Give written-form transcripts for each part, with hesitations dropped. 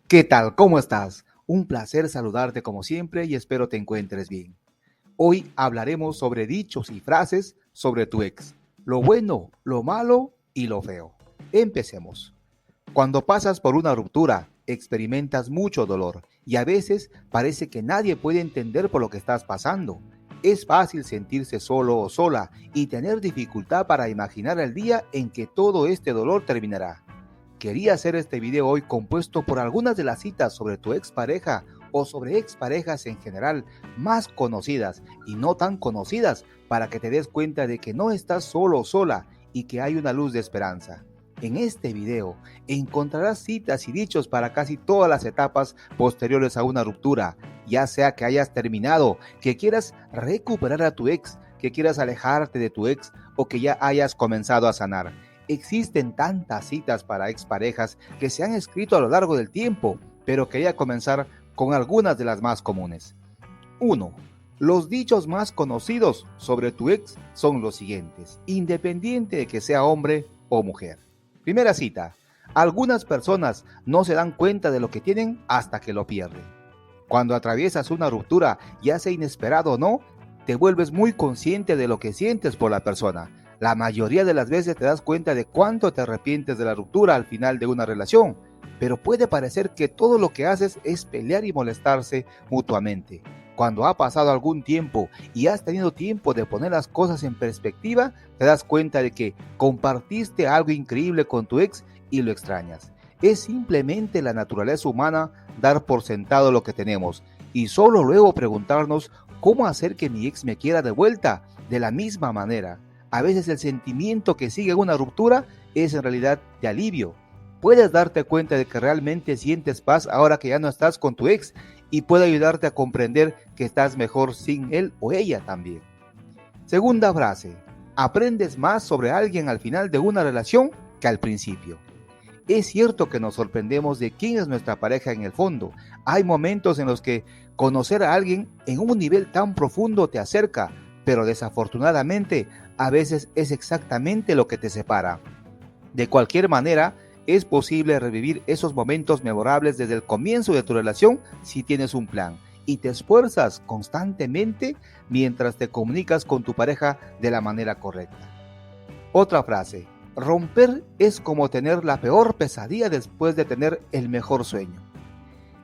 ¿Qué tal? ¿Cómo estás? Un placer saludarte como siempre y espero te encuentres bien. Hoy hablaremos sobre dichos y frases sobre tu ex, lo bueno, lo malo y lo feo. Empecemos. Cuando pasas por una ruptura, experimentas mucho dolor y a veces parece que nadie puede entender por lo que estás pasando. Es fácil sentirse solo o sola y tener dificultad para imaginar el día en que todo este dolor terminará. Quería hacer este video hoy compuesto por algunas de las citas sobre tu expareja o sobre exparejas en general más conocidas y no tan conocidas para que te des cuenta de que no estás solo o sola y que hay una luz de esperanza. En este video encontrarás citas y dichos para casi todas las etapas posteriores a una ruptura, ya sea que hayas terminado, que quieras recuperar a tu ex, que quieras alejarte de tu ex o que ya hayas comenzado a sanar. Existen tantas citas para exparejas que se han escrito a lo largo del tiempo, pero quería comenzar con algunas de las más comunes. 1. Los dichos más conocidos sobre tu ex son los siguientes, independiente de que sea hombre o mujer. Primera cita. Algunas personas no se dan cuenta de lo que tienen hasta que lo pierden. Cuando atraviesas una ruptura, ya sea inesperado o no, te vuelves muy consciente de lo que sientes por la persona. La mayoría de las veces te das cuenta de cuánto te arrepientes de la ruptura al final de una relación, pero puede parecer que todo lo que haces es pelear y molestarse mutuamente. Cuando ha pasado algún tiempo y has tenido tiempo de poner las cosas en perspectiva, te das cuenta de que compartiste algo increíble con tu ex y lo extrañas. Es simplemente la naturaleza humana dar por sentado lo que tenemos y solo luego preguntarnos cómo hacer que mi ex me quiera de vuelta de la misma manera. A veces el sentimiento que sigue una ruptura es en realidad de alivio. Puedes darte cuenta de que realmente sientes paz ahora que ya no estás con tu ex y puede ayudarte a comprender que estás mejor sin él o ella también. Segunda frase. Aprendes más sobre alguien al final de una relación que al principio. Es cierto que nos sorprendemos de quién es nuestra pareja en el fondo. Hay momentos en los que conocer a alguien en un nivel tan profundo te acerca, pero desafortunadamente a veces es exactamente lo que te separa. De cualquier manera, es posible revivir esos momentos memorables desde el comienzo de tu relación si tienes un plan y te esfuerzas constantemente mientras te comunicas con tu pareja de la manera correcta. Otra frase. Romper es como tener la peor pesadilla después de tener el mejor sueño.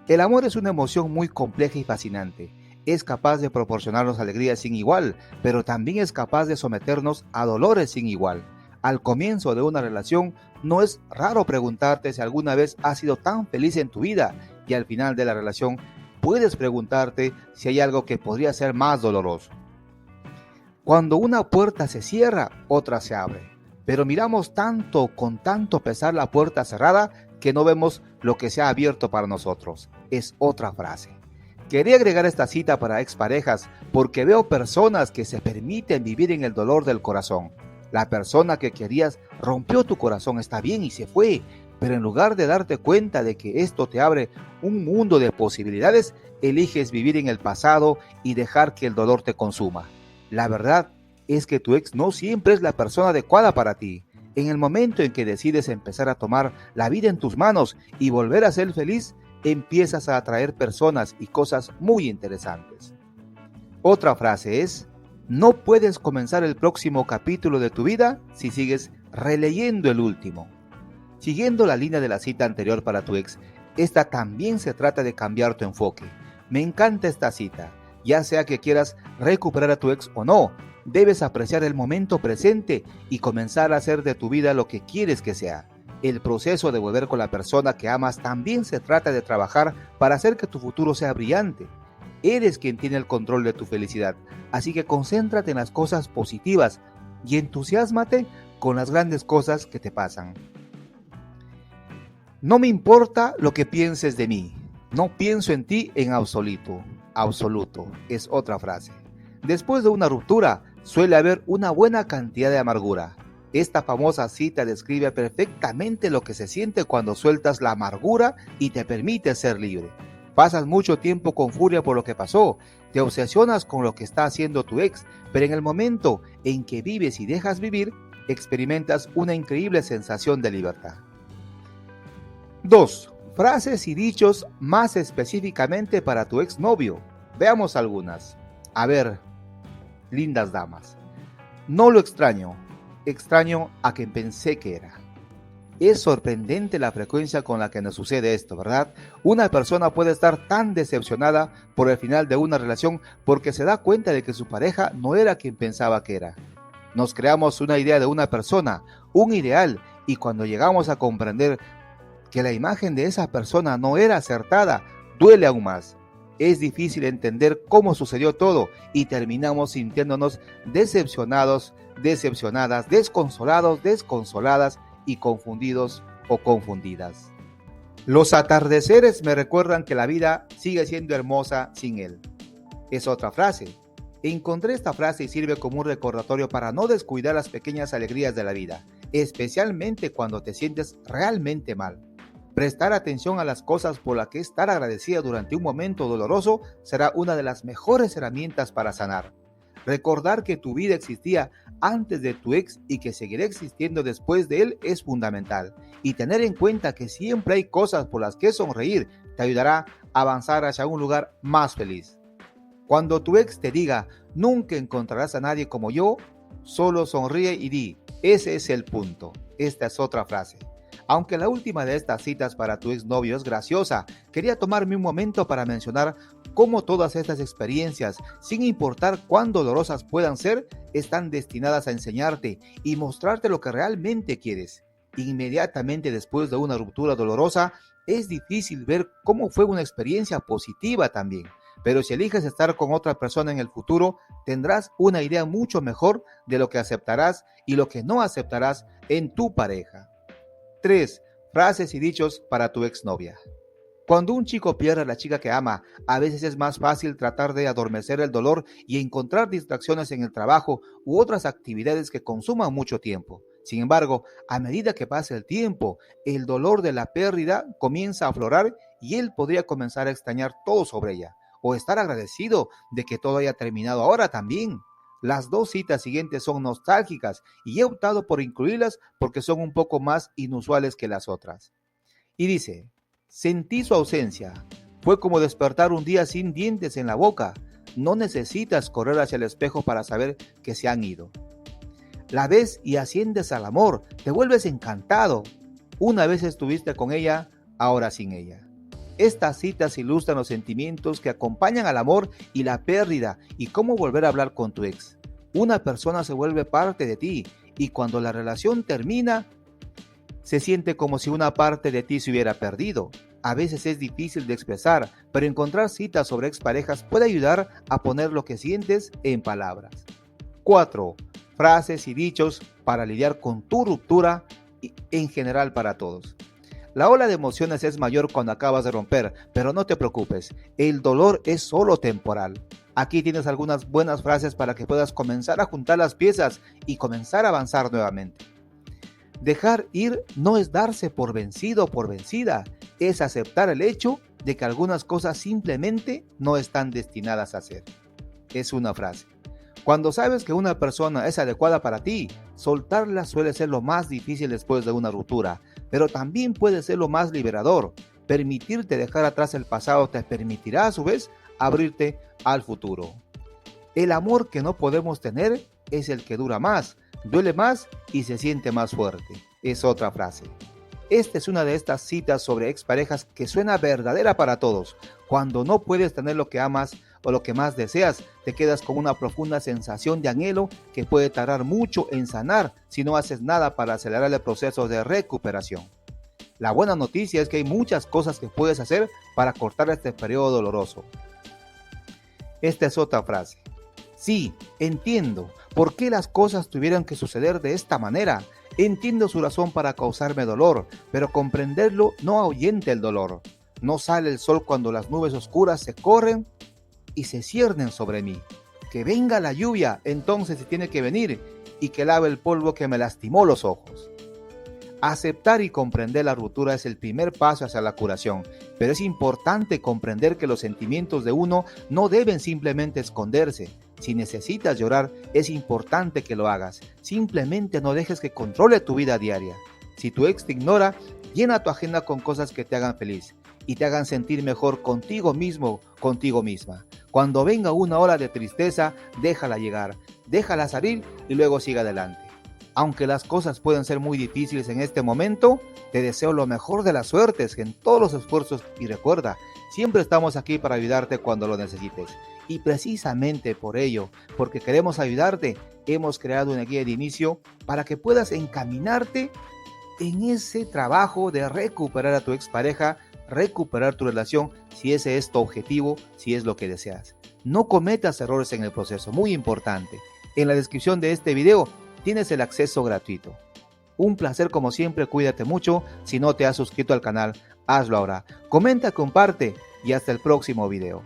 El amor es una emoción muy compleja y fascinante. Es capaz de proporcionarnos alegría sin igual, pero también es capaz de someternos a dolores sin igual. Al comienzo de una relación, no es raro preguntarte si alguna vez has sido tan feliz en tu vida y al final de la relación puedes preguntarte si hay algo que podría ser más doloroso. Cuando una puerta se cierra, otra se abre. Pero miramos con tanto pesar la puerta cerrada que no vemos lo que se ha abierto para nosotros. Es otra frase. Quería agregar esta cita para exparejas porque veo personas que se permiten vivir en el dolor del corazón. La persona que querías rompió tu corazón, está bien y se fue, pero en lugar de darte cuenta de que esto te abre un mundo de posibilidades, eliges vivir en el pasado y dejar que el dolor te consuma. La verdad es que tu ex no siempre es la persona adecuada para ti. En el momento en que decides empezar a tomar la vida en tus manos y volver a ser feliz, empiezas a atraer personas y cosas muy interesantes. Otra frase es: no puedes comenzar el próximo capítulo de tu vida si sigues releyendo el último. Siguiendo la línea de la cita anterior para tu ex, esta también se trata de cambiar tu enfoque. Me encanta esta cita. Ya sea que quieras recuperar a tu ex o no, debes apreciar el momento presente y comenzar a hacer de tu vida lo que quieres que sea. El proceso de volver con la persona que amas también se trata de trabajar para hacer que tu futuro sea brillante. Eres quien tiene el control de tu felicidad, así que concéntrate en las cosas positivas y entusiásmate con las grandes cosas que te pasan. No me importa lo que pienses de mí, no pienso en ti en absoluto. Absoluto es otra frase. Después de una ruptura suele haber una buena cantidad de amargura. Esta famosa cita describe perfectamente lo que se siente cuando sueltas la amargura y te permites ser libre. Pasas mucho tiempo con furia por lo que pasó, te obsesionas con lo que está haciendo tu ex, pero en el momento en que vives y dejas vivir, experimentas una increíble sensación de libertad. 2. Frases y dichos más específicamente para tu exnovio. Veamos algunas. A ver, lindas damas. No lo extraño, extraño a quien pensé que era. Es sorprendente la frecuencia con la que nos sucede esto, ¿verdad? Una persona puede estar tan decepcionada por el final de una relación porque se da cuenta de que su pareja no era quien pensaba que era. Nos creamos una idea de una persona, un ideal, y cuando llegamos a comprender que la imagen de esa persona no era acertada, duele aún más. Es difícil entender cómo sucedió todo y terminamos sintiéndonos decepcionados, decepcionadas, desconsolados, desconsoladas y confundidos o confundidas. Los atardeceres me recuerdan que la vida sigue siendo hermosa sin él. Es otra frase. Encontré esta frase y sirve como un recordatorio para no descuidar las pequeñas alegrías de la vida, especialmente cuando te sientes realmente mal. Prestar atención a las cosas por las que estar agradecida durante un momento doloroso será una de las mejores herramientas para sanar. Recordar que tu vida existía antes de tu ex y que seguirá existiendo después de él es fundamental. Y tener en cuenta que siempre hay cosas por las que sonreír te ayudará a avanzar hacia un lugar más feliz. Cuando tu ex te diga, nunca encontrarás a nadie como yo, solo sonríe y di, ese es el punto. Esta es otra frase. Aunque la última de estas citas para tu exnovio es graciosa, quería tomarme un momento para mencionar cómo todas estas experiencias, sin importar cuán dolorosas puedan ser, están destinadas a enseñarte y mostrarte lo que realmente quieres. Inmediatamente después de una ruptura dolorosa, es difícil ver cómo fue una experiencia positiva también. Pero si eliges estar con otra persona en el futuro, tendrás una idea mucho mejor de lo que aceptarás y lo que no aceptarás en tu pareja. 3. Frases y dichos para tu exnovia. Cuando un chico pierde a la chica que ama, a veces es más fácil tratar de adormecer el dolor y encontrar distracciones en el trabajo u otras actividades que consuman mucho tiempo. Sin embargo, a medida que pasa el tiempo, el dolor de la pérdida comienza a aflorar y él podría comenzar a extrañar todo sobre ella, o estar agradecido de que todo haya terminado ahora también. Las dos citas siguientes son nostálgicas y he optado por incluirlas porque son un poco más inusuales que las otras. Y dice, sentí su ausencia. Fue como despertar un día sin dientes en la boca. No necesitas correr hacia el espejo para saber que se han ido. La ves y asciendes al amor, te vuelves encantado. Una vez estuviste con ella, ahora sin ella. Estas citas ilustran los sentimientos que acompañan al amor y la pérdida y cómo volver a hablar con tu ex. Una persona se vuelve parte de ti y cuando la relación termina, se siente como si una parte de ti se hubiera perdido. A veces es difícil de expresar, pero encontrar citas sobre exparejas puede ayudar a poner lo que sientes en palabras. 4. Frases y dichos para lidiar con tu ruptura y en general para todos. La ola de emociones es mayor cuando acabas de romper, pero no te preocupes, el dolor es solo temporal. Aquí tienes algunas buenas frases para que puedas comenzar a juntar las piezas y comenzar a avanzar nuevamente. Dejar ir no es darse por vencido o por vencida, es aceptar el hecho de que algunas cosas simplemente no están destinadas a ser. Es una frase. Cuando sabes que una persona es adecuada para ti, soltarla suele ser lo más difícil después de una ruptura, pero también puede ser lo más liberador. Permitirte dejar atrás el pasado te permitirá a su vez abrirte al futuro. El amor que no podemos tener es el que dura más, duele más y se siente más fuerte. Es otra frase. Esta es una de estas citas sobre exparejas que suena verdadera para todos. Cuando no puedes tener lo que amas o lo que más deseas, te quedas con una profunda sensación de anhelo que puede tardar mucho en sanar si no haces nada para acelerar el proceso de recuperación. La buena noticia es que hay muchas cosas que puedes hacer para cortar este periodo doloroso. Esta es otra frase. Sí, entiendo por qué las cosas tuvieron que suceder de esta manera. Entiendo su razón para causarme dolor, pero comprenderlo no ahuyenta el dolor. No sale el sol cuando las nubes oscuras se corren y se ciernen sobre mí. Que venga la lluvia, entonces si tiene que venir, y que lave el polvo que me lastimó los ojos. Aceptar y comprender la ruptura es el primer paso hacia la curación, pero es importante comprender que los sentimientos de uno no deben simplemente esconderse. Si necesitas llorar, es importante que lo hagas. Simplemente no dejes que controle tu vida diaria. Si tu ex te ignora, llena tu agenda con cosas que te hagan feliz y te hagan sentir mejor contigo mismo, contigo misma. Cuando venga una ola de tristeza, déjala llegar, déjala salir y luego sigue adelante. Aunque las cosas pueden ser muy difíciles en este momento, te deseo lo mejor de las suertes en todos los esfuerzos y recuerda, siempre estamos aquí para ayudarte cuando lo necesites. Y precisamente por ello, porque queremos ayudarte, hemos creado una guía de inicio para que puedas encaminarte en ese trabajo de recuperar a tu expareja, recuperar tu relación, si ese es tu objetivo, si es lo que deseas. No cometas errores en el proceso, muy importante. En la descripción de este video tienes el acceso gratuito. Un placer como siempre, cuídate mucho. Si no te has suscrito al canal, hazlo ahora. Comenta, comparte y hasta el próximo video.